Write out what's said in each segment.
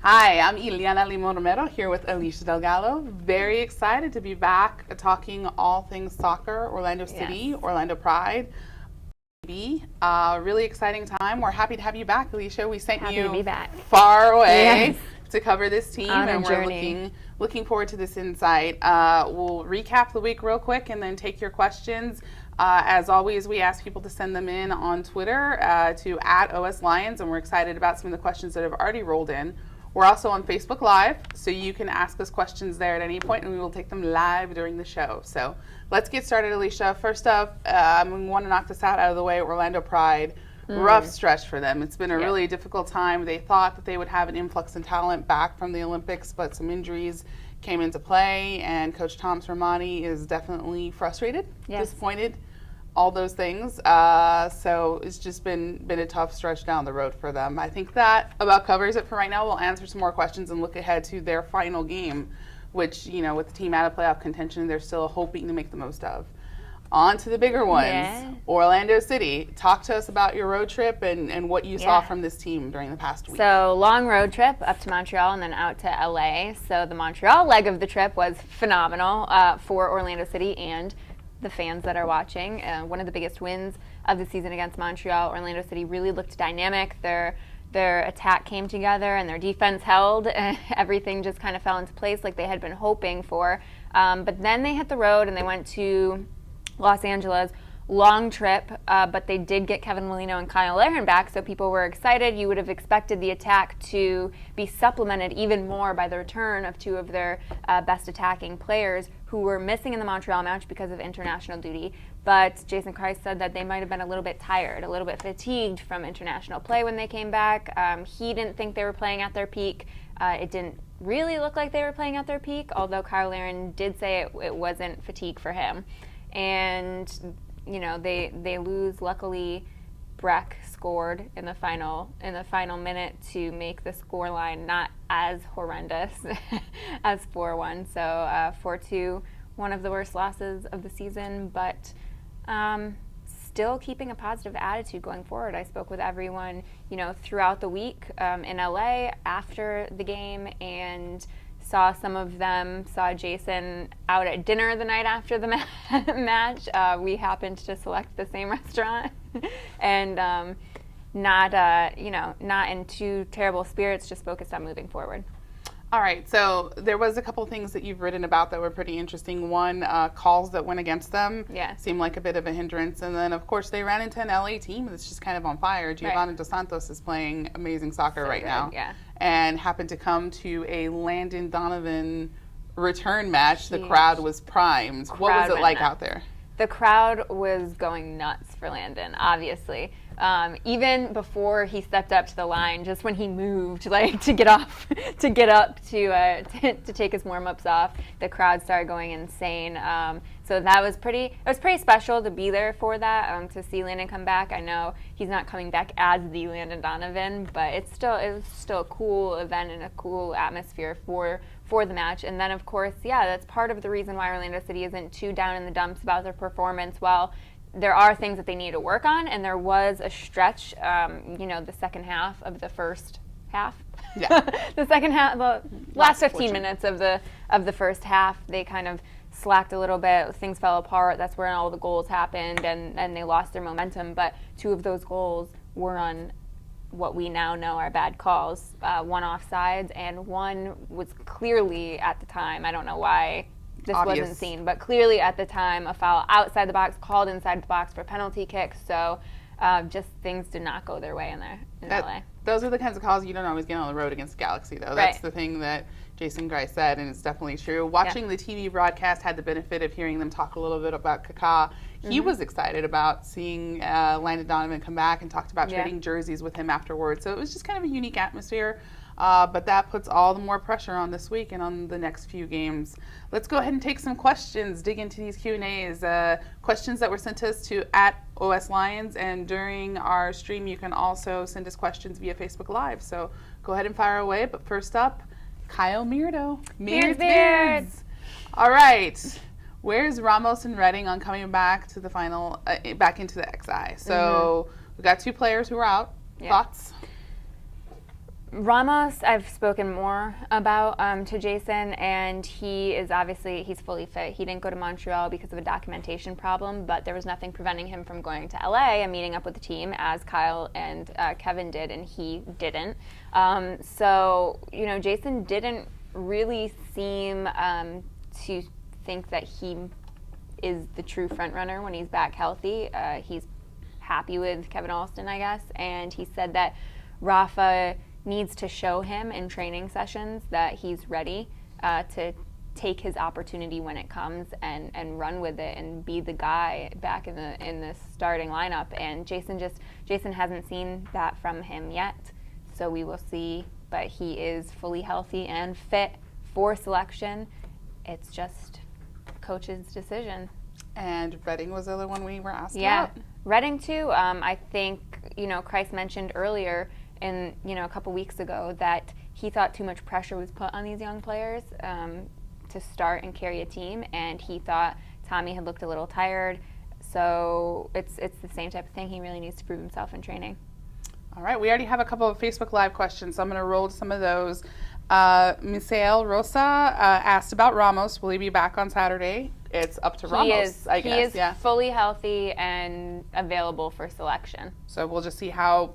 Hi, I'm Iliana Limon-Romero here with Alicia DelGallo. Very excited to be back talking all things soccer, Orlando City, Orlando Pride. Really exciting time. We're happy to have you back, Alicia. We sent Happy you to be back. far away to cover this team, On a and we're journey. looking forward to this insight. We'll recap the week real quick and then take your questions. As always, we ask people to send them in on Twitter to @OSLions, and we're excited about some of the questions that have already rolled in. We're also on Facebook Live, so you can ask us questions there at any point, and we will take them live during the show. So let's get started, Alicia. First up, we want to knock this out of the way. Orlando Pride, rough stretch for them. It's been a really difficult time. They thought that they would have an influx in talent back from the Olympics, but some injuries came into play, and Coach Tom Sermani is definitely frustrated, disappointed, all those things. So it's just been a tough stretch down the road for them. I think that about covers it for right now. We'll answer some more questions and look ahead to their final game, which, you know, with the team out of playoff contention, they're still hoping to make the most of. On to the bigger ones. Yeah. Orlando City. Talk to us about your road trip and what you saw from this team during the past week. So, long road trip up to Montreal and then out to LA. So the Montreal leg of the trip was phenomenal for Orlando City and the fans that are watching. One of the biggest wins of the season against Montreal. Orlando City really looked dynamic. Their attack came together and their defense held. Everything just kind of fell into place like they had been hoping for. But then they hit the road and they went to Los Angeles. Long trip, but they did get Kevin Molino and Kyle Larin back, so people were excited. You would have expected the attack to be supplemented even more by the return of two of their best attacking players who were missing in the Montreal match because of international duty. But Jason Kreis said that they might have been a little bit tired, a little bit fatigued from international play when they came back. He didn't think they were playing at their peak. It didn't really look like they were playing at their peak, although Kyle Larin did say it wasn't fatigue for him. And you know, they lose. Luckily, Breck scored in the final minute to make the scoreline not as horrendous as 4-1. So 4-2, one of the worst losses of the season, but still keeping a positive attitude going forward. I spoke with everyone, you know, throughout the week in LA after the game, and saw some of them, saw Jason out at dinner the night after the match. We happened to select the same restaurant and not in too terrible spirits, just focused on moving forward. All right, so there was a couple things that you've written about that were pretty interesting. One, calls that went against them seemed like a bit of a hindrance. And then, of course, they ran into an LA team that's just kind of on fire. Giovanni Dos Santos is playing amazing soccer right now. And happened to come to a Landon Donovan return match. The crowd was primed. What was it like out there? The crowd was going nuts for Landon, obviously. Even before he stepped up to the line, just when he moved, like to get up to take his warm-ups off, the crowd started going insane. So that was pretty special to be there for that, to see Landon come back. I know he's not coming back as the Landon Donovan, but it was still a cool event and a cool atmosphere for the match. And then, of course, that's part of the reason why Orlando City isn't too down in the dumps about their performance. Well, there are things that they need to work on, and there was a stretch, the second half of the first half. The second half, the last 15 minutes of the first half, they kind of slacked a little bit. Things fell apart. That's where all the goals happened, and they lost their momentum. But two of those goals were on what we now know are bad calls. One offsides, and one was clearly at the time, I don't know why this wasn't seen, but clearly at the time, a foul outside the box, called inside the box for penalty kicks. So just things did not go their way in LA. Those are the kinds of calls you don't always get on the road against Galaxy, though. That's the thing that Jason Kreis said, and it's definitely true. Watching the TV broadcast, had the benefit of hearing them talk a little bit about Kaká. He was excited about seeing Landon Donovan come back and talked about trading jerseys with him afterwards. So it was just kind of a unique atmosphere. But that puts all the more pressure on this week and on the next few games. Let's go ahead and take some questions, dig into these Q&As. Questions that were sent to us to @OSLions, and during our stream you can also send us questions via Facebook Live. So go ahead and fire away. But first up, Kyle Mirdo. Beards. All right. Where's Ramos and Redding on coming back to the final, back into the XI? So we've got two players who are out. Thoughts? Ramos, I've spoken more about to Jason, and he's fully fit. He didn't go to Montreal because of a documentation problem, but there was nothing preventing him from going to LA and meeting up with the team, as Kyle and Kevin did, and he didn't. So, Jason didn't really seem to think that he is the true front runner when he's back healthy. He's happy with Kevin Alston, I guess, and he said that Rafa needs to show him in training sessions that he's ready to take his opportunity when it comes and run with it and be the guy back in the starting lineup. And Jason hasn't seen that from him yet, so we will see. But he is fully healthy and fit for selection. It's just coach's decision. And Redding was the other one we were asked about. Yeah, Redding too. I think Kreis mentioned earlier a couple weeks ago that he thought too much pressure was put on these young players to start and carry a team, and he thought Tommy had looked a little tired. So it's the same type of thing. He really needs to prove himself in training. All right, we already have a couple of Facebook Live questions, so I'm going to roll to some of those. Misael Rosa asked about Ramos. Will he be back on Saturday? It's up to Ramos, I guess. He is fully healthy and available for selection. So we'll just see how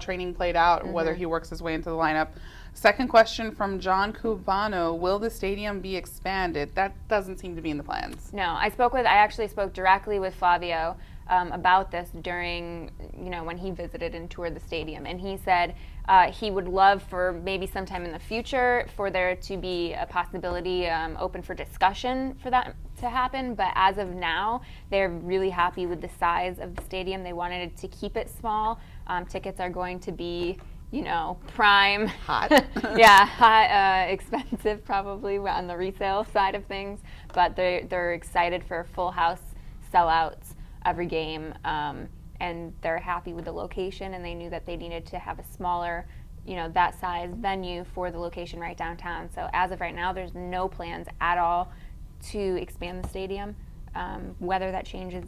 training played out and whether he works his way into the lineup. Second question from John Cubano: will the stadium be expanded? That doesn't seem to be in the plans. No, I actually spoke directly with Flavio about this during, when he visited and toured the stadium, and he said he would love for maybe sometime in the future for there to be a possibility open for discussion for that to happen, but as of now, they're really happy with the size of the stadium. They wanted to keep it small. Tickets are going to be, prime. Hot. Yeah, hot, expensive probably on the resale side of things, but they're excited for full house sellouts every game, and they're happy with the location, and they knew that they needed to have a smaller, that size venue for the location right downtown. So as of right now, there's no plans at all to expand the stadium. Whether that changes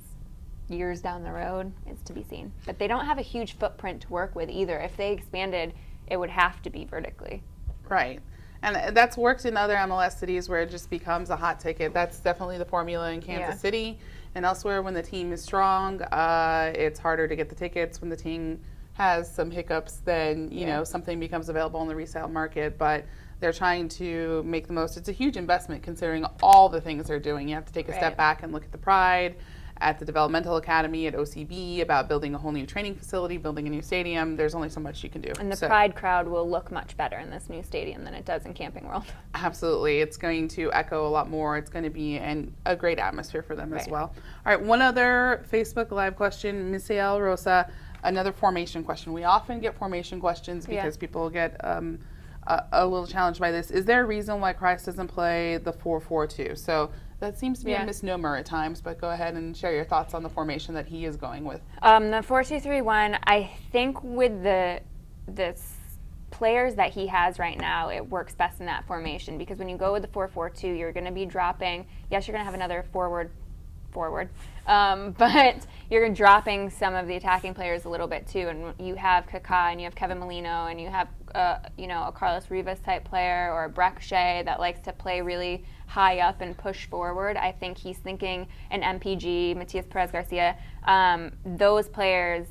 years down the road is to be seen. But they don't have a huge footprint to work with either. If they expanded, it would have to be vertically. Right. And that's worked in other MLS cities where it just becomes a hot ticket. That's definitely the formula in Kansas City and elsewhere. When the team is strong, it's harder to get the tickets. When the team has some hiccups, then something becomes available in the resale market. But they're trying to make the most. It's a huge investment considering all the things they're doing. You have to take a step back and look at the Pride, at the Developmental Academy, at OCB, about building a whole new training facility, building a new stadium. There's only so much you can do. And the Pride crowd will look much better in this new stadium than it does in Camping World. Absolutely. It's going to echo a lot more. It's going to be a great atmosphere for them as well. All right, one other Facebook Live question, Misael Rosa, another formation question. We often get formation questions because people get a little challenged by this. Is there a reason why Kreis doesn't play the 4-4-2? So that seems to be a misnomer at times, but go ahead and share your thoughts on the formation that he is going with. The 4-2-3-1, I think with the players that he has right now, it works best in that formation, because when you go with the 4-4-2, you're going to be dropping. Yes, you're going to have another forward, but you're dropping some of the attacking players a little bit too. And you have Kaká and you have Kevin Molino and you have a Carlos Rivas type player or a Breck Shea that likes to play really high up and push forward. I think he's thinking an MPG, Matias Perez Garcia. Those players,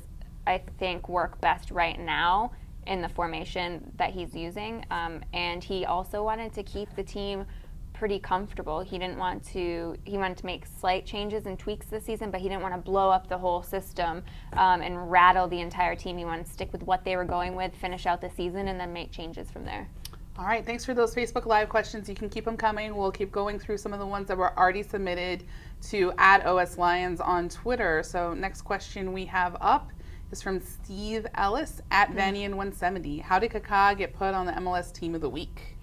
I think, work best right now in the formation that he's using. And he also wanted to keep the team pretty comfortable. He wanted to make slight changes and tweaks this season, but he didn't want to blow up the whole system and rattle the entire team. He wanted to stick with what they were going with, finish out the season, and then make changes from there. All right, thanks for those Facebook Live questions. You can keep them coming. We'll keep going through some of the ones that were already submitted to @OSLions on Twitter. So next question we have up is from Steve Ellis @Vanian170. How did Kaká get put on the MLS Team of the Week?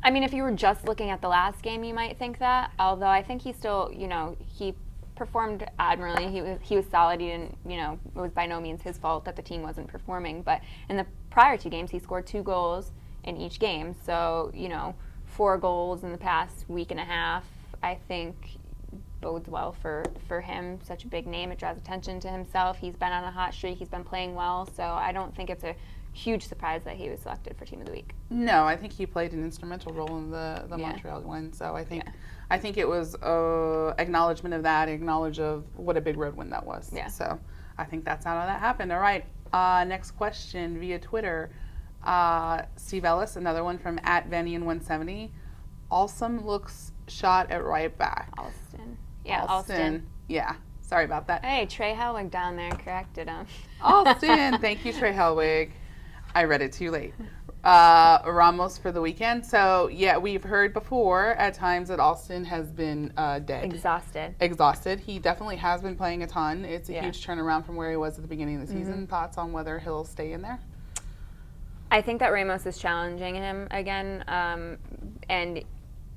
I mean, if you were just looking at the last game, you might think that. Although I think he still, he performed admirably. He was solid. He didn't, it was by no means his fault that the team wasn't performing. But in the prior two games, he scored 2 goals in each game. So, 4 goals in the past week and a half, I think bodes well for him. Such a big name. It draws attention to himself. He's been on a hot streak. He's been playing well. So I don't think it's a huge surprise that he was selected for Team of the Week. No, I think he played an instrumental role in the Montreal win. So I think it was acknowledgement of that, acknowledge of what a big road win that was. Yeah. So I think that's how that happened. All right. Next question via Twitter. Steve Ellis, another one from @Vanian170. Alston looks shot at right back. Alston. Yeah, Alston. Yeah. Sorry about that. Hey, Trey Hellwig down there corrected him. Alston. Thank you, Trey Hellwig. I read it too late. Ramos for the weekend. So, yeah, we've heard before at times that Alston has been dead. Exhausted. He definitely has been playing a ton. It's a huge turnaround from where he was at the beginning of the season. Thoughts on whether he'll stay in there? I think that Ramos is challenging him again. And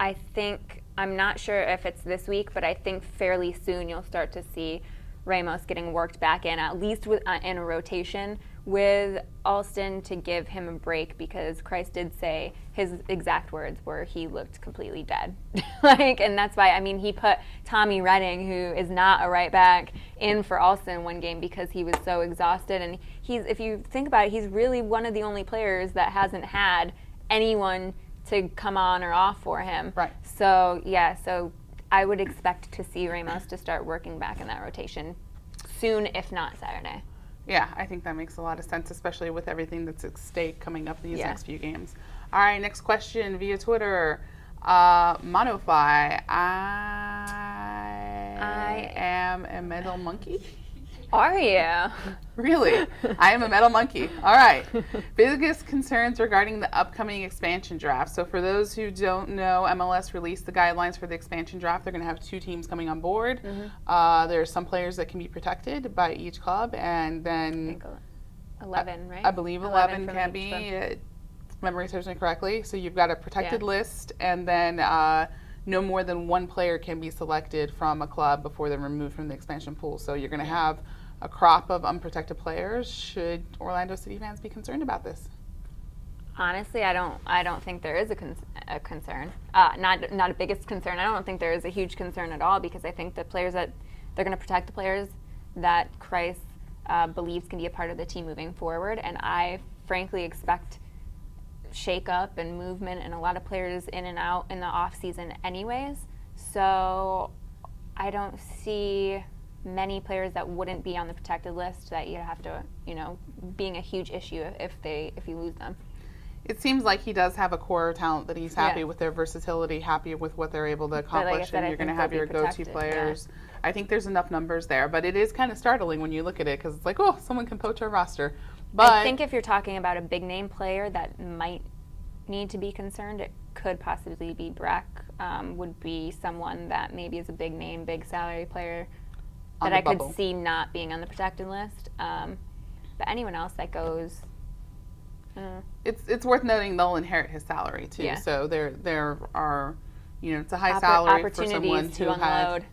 I think, I'm not sure if it's this week, but I think fairly soon you'll start to see Ramos getting worked back in, at least in a rotation with Alston to give him a break, because Christ did say his exact words were he looked completely dead. And that's why, I mean, he put Tommy Redding, who is not a right back, in for Alston one game because he was so exhausted. And if you think about it, he's really one of the only players that hasn't had anyone to come on or off for him. Right. So, yeah, so I would expect to see Ramos to start working back in that rotation soon, if not Saturday. Yeah, I think that makes a lot of sense, especially with everything that's at stake coming up these next few games. All right, next question via Twitter. Monofy, I am a metal monkey. Are you? Really? I am a metal monkey. All right. Biggest concerns regarding the upcoming expansion draft. So for those who don't know, MLS released the guidelines for the expansion draft. They're going to have 2 teams coming on board. There are some players that can be protected by each club, and then 11, right? I believe 11 can be, if memory serves me correctly. So you've got a protected list, and then no more than 1 player can be selected from a club before they're removed from the expansion pool. So you're going to have a crop of unprotected players. Should Orlando City fans be concerned about this? Honestly, I don't think there is a concern. Not a biggest concern. I don't think there is a huge concern at all, because I think the players that they're going to protect the players that Christ believes can be a part of the team moving forward, and I frankly expect shake-up and movement and a lot of players in and out in the off-season anyways. So I don't see many players that wouldn't be on the protected list that you'd have to, being a huge issue if you lose them. It seems like he does have a core talent that he's happy with their versatility, happy with what they're able to accomplish, and you're going to have your go-to players. Yeah. I think there's enough numbers there, but it is kind of startling when you look at it, because it's like, oh, someone can poach our roster. But I think if you're talking about a big name player that might need to be concerned, it could possibly be Breck. Would be someone that maybe is a big name, big salary player that I could see not being on the protected list. But anyone else that goes, it's worth noting they'll inherit his salary too. Yeah. So there are, it's a high salary for someone who unload.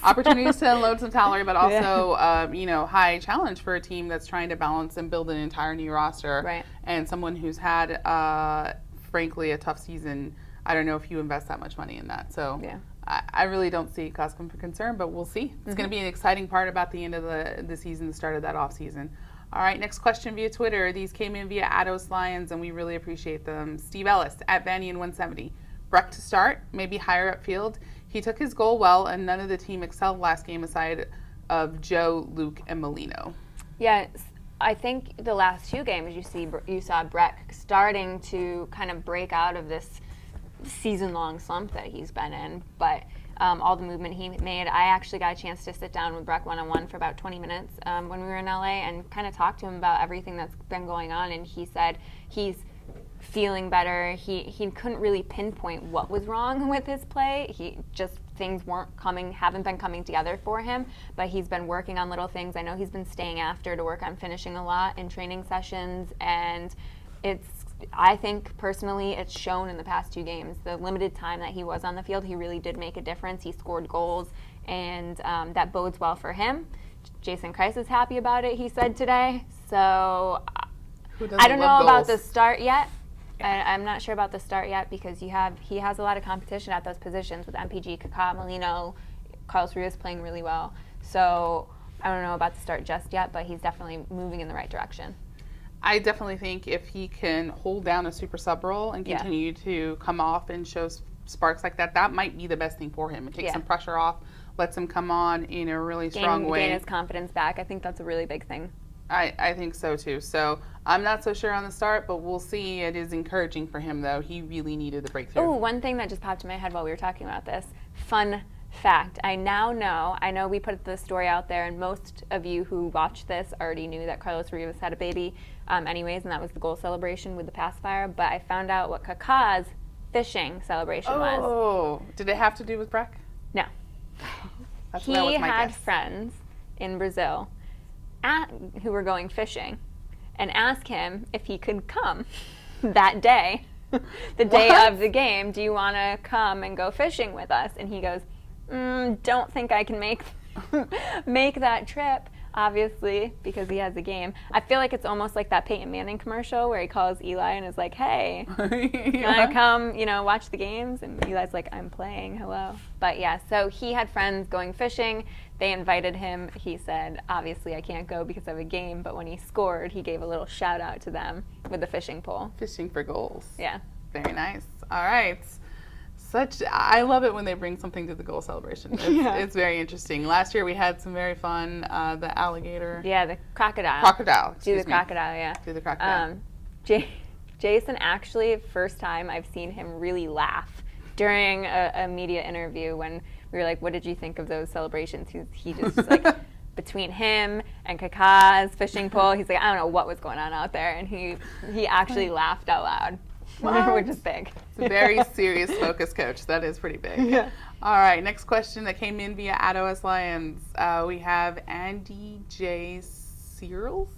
Opportunities to unload some salary, but also, high challenge for a team that's trying to balance and build an entire new roster. Right. And someone who's had, frankly, a tough season. I don't know if you invest that much money in that. So I really don't see cause for concern, but we'll see. It's going to be an exciting part about the end of the season, the start of that off season. All right, next question via Twitter. These came in via Ados Lions, and we really appreciate them. Steve Ellis @Vanian170. Breck to start, maybe higher upfield. He took his goal well, and none of the team excelled last game aside of Joe, Luke, and Molino. Yeah, I think the last 2 games you saw Breck starting to kind of break out of this season-long slump that he's been in, but all the movement he made. I actually got a chance to sit down with Breck one-on-one for about 20 minutes when we were in LA and kind of talk to him about everything that's been going on, and he said he's feeling better. He couldn't really pinpoint what was wrong with his play. Things haven't been coming together for him, but he's been working on little things. I know he's been staying after to work on finishing a lot in training sessions, and I think personally it's shown in the past 2 games. The limited time that he was on the field, he really did make a difference. He scored goals, and that bodes well for him. Jason Kreis is happy about it, he said today. So I don't know about the start yet. I'm not sure about the start yet, because he has a lot of competition at those positions with MPG, Kaká, Molino, Carlos Ruiz playing really well. So I don't know about the start just yet, but he's definitely moving in the right direction. I definitely think if he can hold down a super sub role and Yeah. continue to come off and show sparks like that, that might be the best thing for him. It takes Yeah. some pressure off, lets him come on in a really strong way. Gain his confidence back. I think that's a really big thing. I think so too. So I'm not so sure on the start, but we'll see. It is encouraging for him, though. He really needed the breakthrough. Oh, one thing that just popped in my head while we were talking about this. Fun fact. I know we put the story out there, and most of you who watched this already knew that Carlos Rivas had a baby anyways, and that was the goal celebration with the pacifier. But I found out what Kaká's fishing celebration was. Oh, did it have to do with Breck? No. That He was my had guess. friends in Brazil who were going fishing and asked him if he could come that day, the day What? of the game. Do you want to come and go fishing with us? And he goes, don't think I can make that trip, obviously, because he has a game. I feel like it's almost like that Peyton Manning commercial where he calls Eli and is like, hey, you want to come, watch the games? And Eli's like, I'm playing, hello. But yeah, so he had friends going fishing. They invited him. He said, obviously I can't go because I have a game, but when he scored, he gave a little shout out to them with the fishing pole. Fishing for goals. Yeah. Very nice. All right. I love it when they bring something to the goal celebration. It's very interesting. Last year we had some very fun, the alligator. Yeah, the crocodile. Crocodile. Do excuse the me. crocodile, yeah. Do the crocodile. Jason actually, first time I've seen him really laugh during a media interview when we were like, what did you think of those celebrations? He just was like, between him and Kaká's fishing pole, he's like, I don't know what was going on out there. And he actually laughed out loud, which is big. It's a very serious focus coach. That is pretty big. Yeah. All right, next question that came in via @OS Lions. We have Andy J. Searles.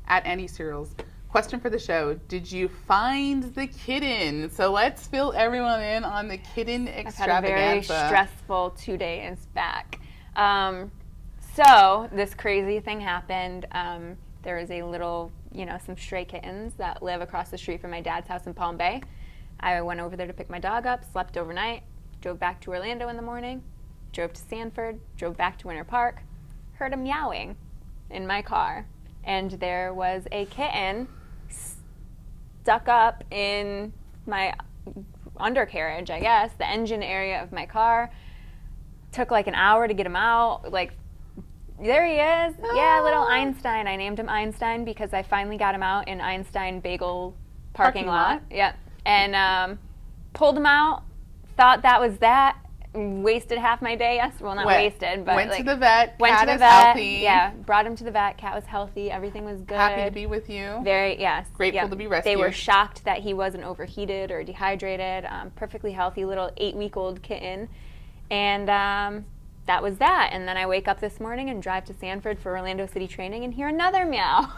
At Andy Searles. Question for the show. Did you find the kitten? So let's fill everyone in on the kitten extravaganza. I've had a very stressful 2 days back. So this crazy thing happened. There was a little, some stray kittens that live across the street from my dad's house in Palm Bay. I went over there to pick my dog up, slept overnight, drove back to Orlando in the morning, drove to Sanford, drove back to Winter Park, heard a meowing in my car, and there was a kitten stuck up in my undercarriage, I guess, the engine area of my car. Took like an hour to get him out. Like, there he is. Yeah, little Einstein. I named him Einstein because I finally got him out in Einstein Bagel parking lot. Yep. And pulled him out. Thought that was that. Wasted half my day. Yes, well, not wasted, but went like, to the vet. Went Cat to the is vet. healthy. Yeah, brought him to the vet. Cat was healthy. Everything was good. Happy to be with you. Very, yes. Grateful to be rescued. They were shocked that he wasn't overheated or dehydrated. Perfectly healthy little 8-week-old kitten. And that was that. And then I wake up this morning and drive to Sanford for Orlando City training and hear another meow.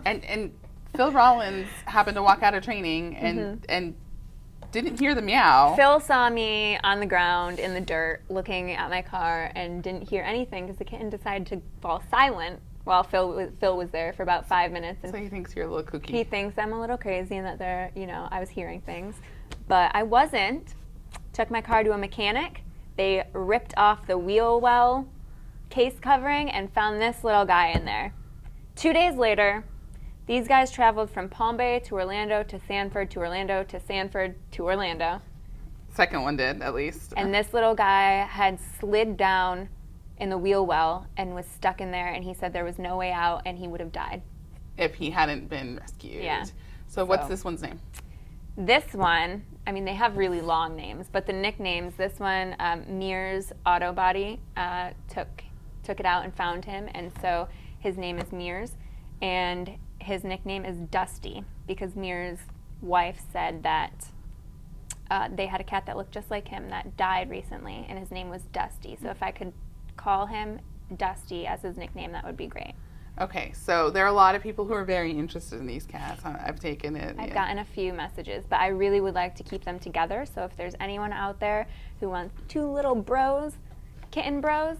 And Phil Rollins happened to walk out of training and didn't hear the meow. Phil saw me on the ground in the dirt looking at my car and didn't hear anything because the kitten decided to fall silent while Phil was there for about 5 minutes. And so he thinks you're a little kooky. he thinks I'm a little crazy and that I was hearing things. But I wasn't. Took my car to a mechanic. They ripped off the wheel well case covering and found this little guy in there. 2 days later, these guys traveled from Palm Bay to Orlando to Sanford to Orlando to Sanford to Orlando. Second one did, at least. And this little guy had slid down in the wheel well and was stuck in there, and he said there was no way out and he would have died. If he hadn't been rescued. Yeah. So what's this one's name? This one, I mean, they have really long names, but the nicknames, this one, Mears Auto Body took it out and found him, and so his name is Mears, and his nickname is Dusty because Mears' wife said that they had a cat that looked just like him that died recently, and his name was Dusty. So if I could call him Dusty as his nickname, that would be great. Okay, so there are a lot of people who are very interested in these cats. I've taken it. I've gotten a few messages, but I really would like to keep them together. So if there's anyone out there who wants two little bros, kitten bros,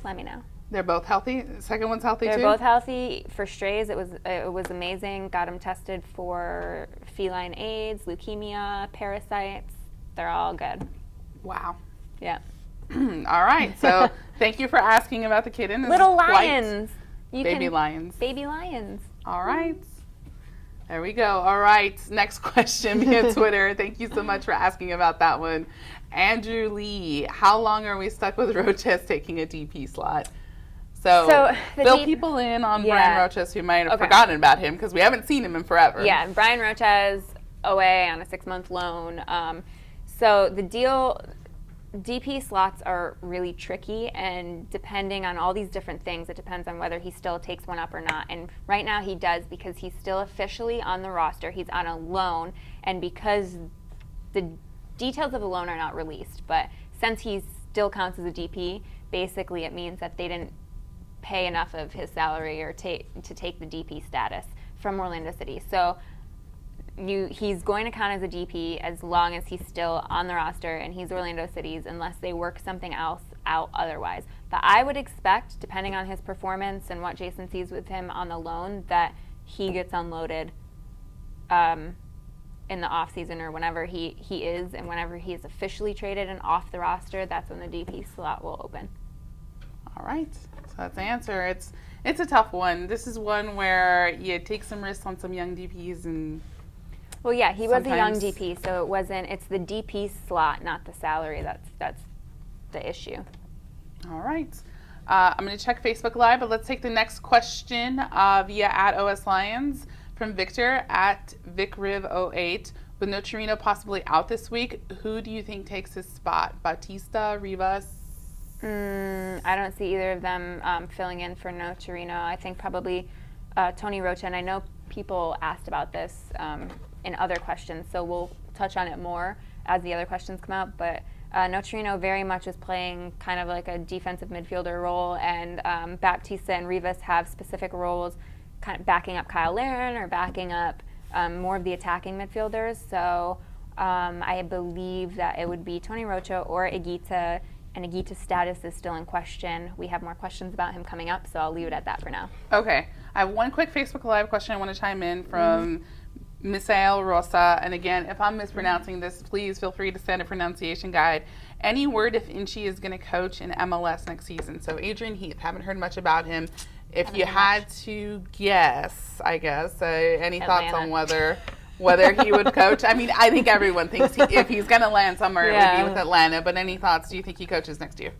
let me know. They're both healthy? The second one's healthy too? They're both healthy. For strays, it was amazing. Got them tested for feline AIDS, leukemia, parasites. They're all good. Wow. Yeah. All right, so thank you for asking about the kitten. Little lions. Baby lions. Baby lions. All right. There we go. All right. Next question via Twitter. Thank you so much for asking about that one. Andrew Lee, how long are we stuck with Roches taking a DP slot? So fill people in on Brian Roches who might have forgotten about him because we haven't seen him in forever. Yeah, Brian Roches away on a 6-month loan. So the deal, DP slots are really tricky, and depending on all these different things, it depends on whether he still takes one up or not. And right now he does because he's still officially on the roster. He's on a loan, and because the details of the loan are not released, but since he still counts as a DP, basically it means that they didn't pay enough of his salary or to take the DP status from Orlando City. So he's going to count as a DP as long as he's still on the roster and he's Orlando City's, unless they work something else out otherwise. But I would expect, depending on his performance and what Jason sees with him on the loan, that he gets unloaded in the offseason or whenever he is, and whenever he is officially traded and off the roster, that's when the DP slot will open. All right. So that's the answer. It's a tough one. This is one where you take some risks on some young DPs and... Well, yeah, he was a young DP, so it's the DP slot, not the salary. That's the issue. All right. I'm going to check Facebook Live, but let's take the next question via @OSLions from Victor @VicRiv08. With Nocerino possibly out this week, who do you think takes his spot? Bautista, Rivas? I don't see either of them filling in for Nocerino. I think probably Tony Rocha, and I know people asked about this in other questions, so we'll touch on it more as the other questions come out. But Nocerino very much is playing kind of like a defensive midfielder role, and Baptista and Rivas have specific roles, kind of backing up Kyle Larin or backing up more of the attacking midfielders. So I believe that it would be Tony Rocha or Higuita, and Higuita's status is still in question. We have more questions about him coming up, so I'll leave it at that for now. Okay. I have one quick Facebook Live question I want to chime in from Misael Rosa. And again, if I'm mispronouncing this, please feel free to send a pronunciation guide. Any word if Inchy is going to coach in MLS next season? So Adrian Heath, haven't heard much about him. If you had to guess, I guess, any thoughts on whether he would coach? I mean, I think everyone thinks if he's going to land somewhere, it would be with Atlanta. But any thoughts? Do you think he coaches next year?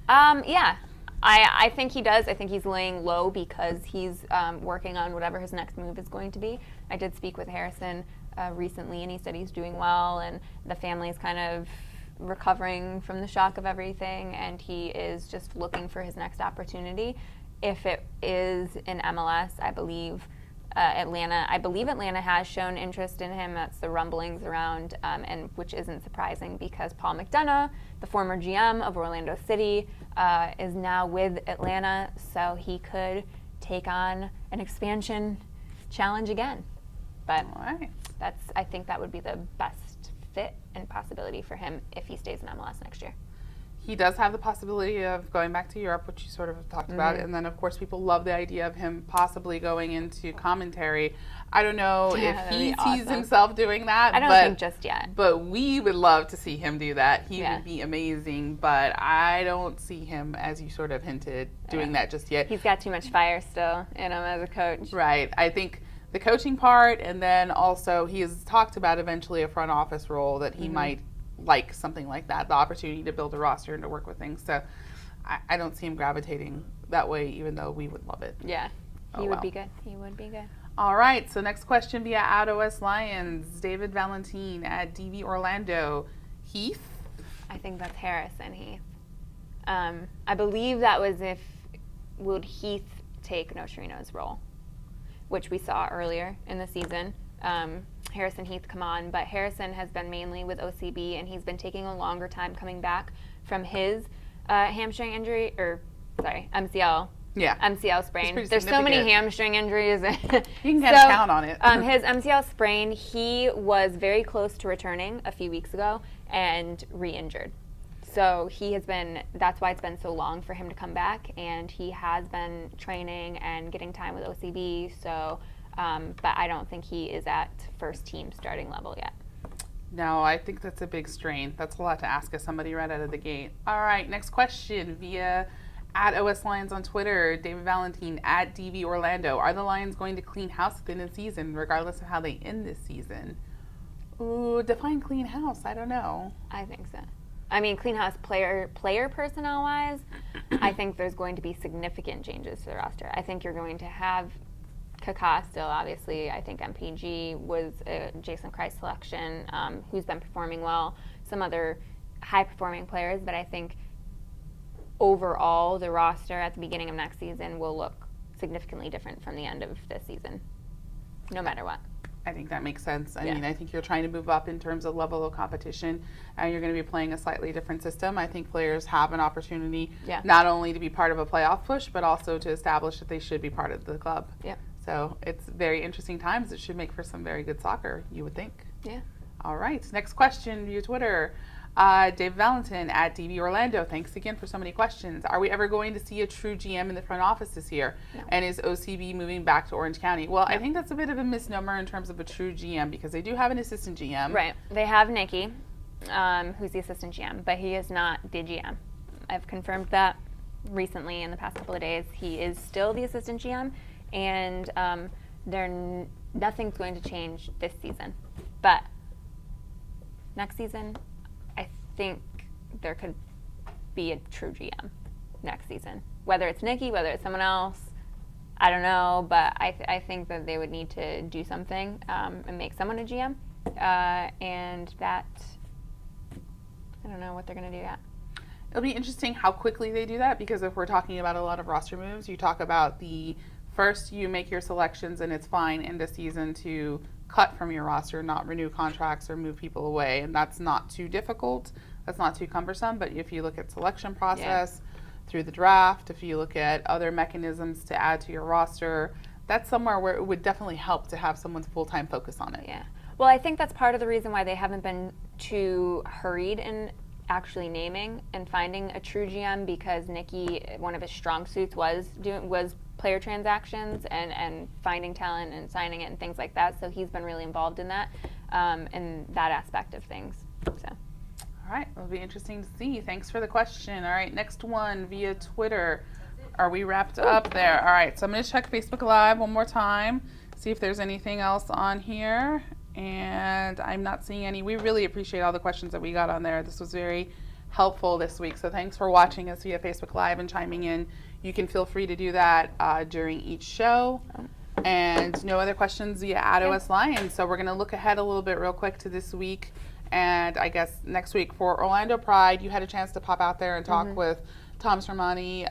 Yeah. I think he does. I think he's laying low because he's working on whatever his next move is going to be. I did speak with Harrison recently, and he said he's doing well, and the family's kind of recovering from the shock of everything, and he is just looking for his next opportunity. If it is in MLS, I believe Atlanta has shown interest in him. That's the rumblings around, and which isn't surprising because Paul McDonough, the former GM of Orlando City, is now with Atlanta, so he could take on an expansion challenge again. But I think that would be the best fit and possibility for him if he stays in MLS next year. He does have the possibility of going back to Europe, which you sort of have talked about. And then, of course, people love the idea of him possibly going into commentary. I don't know if he sees himself doing that. I don't think just yet. But we would love to see him do that. He would be amazing. But I don't see him, as you sort of hinted, doing that just yet. He's got too much fire still in him as a coach. Right. I think the coaching part, and then also he has talked about eventually a front office role that he might like, something like that, the opportunity to build a roster and to work with things. So I don't see him gravitating that way, even though we would love it. Yeah, he would be good. He would be good. All right, so next question via @OSLions, David Valentin @DV Orlando. Heath? I think that's Harrison Heath. I believe that was would Heath take Nocerino's role, which we saw earlier in the season. Harrison Heath come on, but Harrison has been mainly with OCB, and he's been taking a longer time coming back from his hamstring injury, MCL. Yeah. MCL sprain. There's so many hamstring injuries. You can kind of count on it. His MCL sprain, he was very close to returning a few weeks ago and re-injured. So that's why it's been so long for him to come back, and he has been training and getting time with OCB, so... but I don't think he is at first team starting level yet. No, I think that's a big strain. That's a lot to ask of somebody right out of the gate. All right, next question via At OS Lions on Twitter, David Valentine at DV Orlando. Are the Lions going to clean house at the end of the season, regardless of how they end this season? Ooh, define clean house. I don't know. I think so. I mean, clean house player personnel wise, I think there's going to be significant changes to the roster. I think you're going to have Kaká still, obviously. I think MPG was a Jason Christ selection, who's been performing well. Some other high-performing players, but I think overall the roster at the beginning of next season will look significantly different from the end of this season, no matter what. I think that makes sense. I mean, I think you're trying to move up in terms of level of competition, and you're going to be playing a slightly different system. I think players have an opportunity not only to be part of a playoff push, but also to establish that they should be part of the club. Yeah. So it's very interesting times. It should make for some very good soccer, you would think. Yeah. All right. Next question via Twitter. Dave Valentin at DV Orlando. Thanks again for so many questions. Are we ever going to see a true GM in the front office this year? No. And is OCB moving back to Orange County? Well, I think that's a bit of a misnomer in terms of a true GM because they do have an assistant GM. Right. They have Nikki, who's the assistant GM, but he is not the GM. I've confirmed that recently in the past couple of days. He is still the assistant GM, and nothing's going to change this season. But next season, I think there could be a true GM next season. Whether it's Nikki, whether it's someone else, I don't know, but I think that they would need to do something and make someone a GM. And that, I don't know what they're going to do yet. It'll be interesting how quickly they do that because if we're talking about a lot of roster moves, you talk about the first you make your selections and it's fine end of season to cut from your roster, not renew contracts or move people away. And that's not too difficult. That's not too cumbersome. But if you look at selection process through the draft, if you look at other mechanisms to add to your roster, that's somewhere where it would definitely help to have someone's full-time focus on it. Yeah. Well, I think that's part of the reason why they haven't been too hurried in actually naming and finding a true GM because Nikki, one of his strong suits was player transactions and finding talent and signing it and things like that. So he's been really involved in that aspect of things. So. All right, it'll be interesting to see. Thanks for the question. All right, next one via Twitter. Are we wrapped up there? All right, so I'm going to check Facebook Live one more time, see if there's anything else on here. And I'm not seeing any. We really appreciate all the questions that we got on there. This was very helpful this week. So thanks for watching us via Facebook Live and chiming in. You can feel free to do that during each show. And no other questions via @OS Lions. So we're going to look ahead a little bit real quick to this week. And I guess next week for Orlando Pride, you had a chance to pop out there and talk with Tom Sermani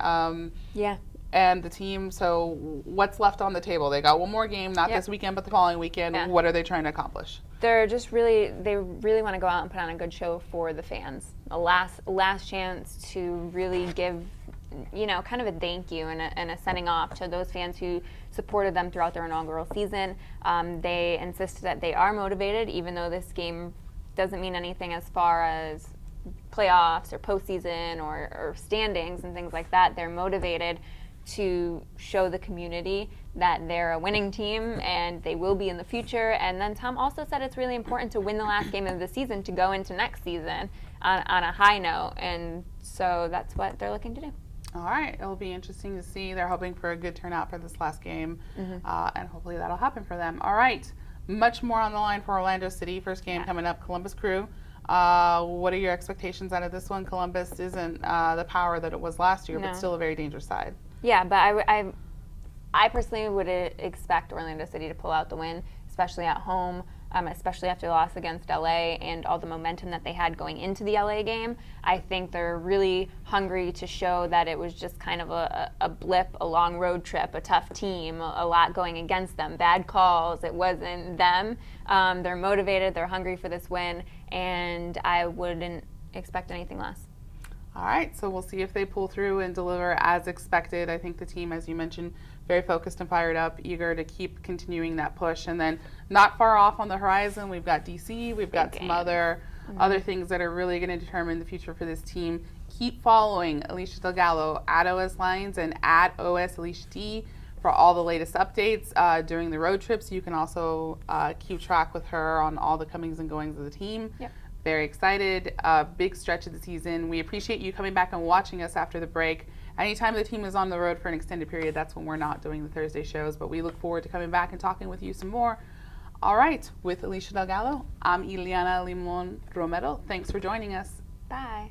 and the team. So what's left on the table? They got one more game, not this weekend, but the following weekend. Yeah. What are they trying to accomplish? They really want to go out and put on a good show for the fans. A last chance to really give, kind of a thank you and a sending off to those fans who supported them throughout their inaugural season. They insisted that they are motivated, even though this game doesn't mean anything as far as playoffs or postseason or standings and things like that. They're motivated to show the community that they're a winning team and they will be in the future. And then Tom also said it's really important to win the last game of the season to go into next season on a high note. And so that's what they're looking to do. All right. It'll be interesting to see. They're hoping for a good turnout for this last game, and hopefully that'll happen for them. All right. Much more on the line for Orlando City. First game coming up, Columbus Crew. What are your expectations out of this one? Columbus isn't the power that it was last year, but still a very dangerous side. Yeah, but I personally would expect Orlando City to pull out the win, especially at home, especially after the loss against LA and all the momentum that they had going into the LA game. I think they're really hungry to show that it was just kind of a blip, a long road trip, a tough team, a lot going against them, bad calls. It wasn't them. They're motivated, they're hungry for this win, and I wouldn't expect anything less. All right, so we'll see if they pull through and deliver as expected. I think the team, as you mentioned, very focused and fired up, eager to keep continuing that push. And then not far off on the horizon, we've got DC, we've got some other things that are really going to determine the future for this team. Keep following Alicia DelGallo at OS Lions and at OS Alicia D for all the latest updates during the road trips. You can also keep track with her on all the comings and goings of the team. Yep. Very excited. Big stretch of the season. We appreciate you coming back and watching us after the break. Anytime the team is on the road for an extended period, that's when we're not doing the Thursday shows, but we look forward to coming back and talking with you some more. All right, with Alicia DelGallo, I'm Iliana Limon-Romero. Thanks for joining us. Bye.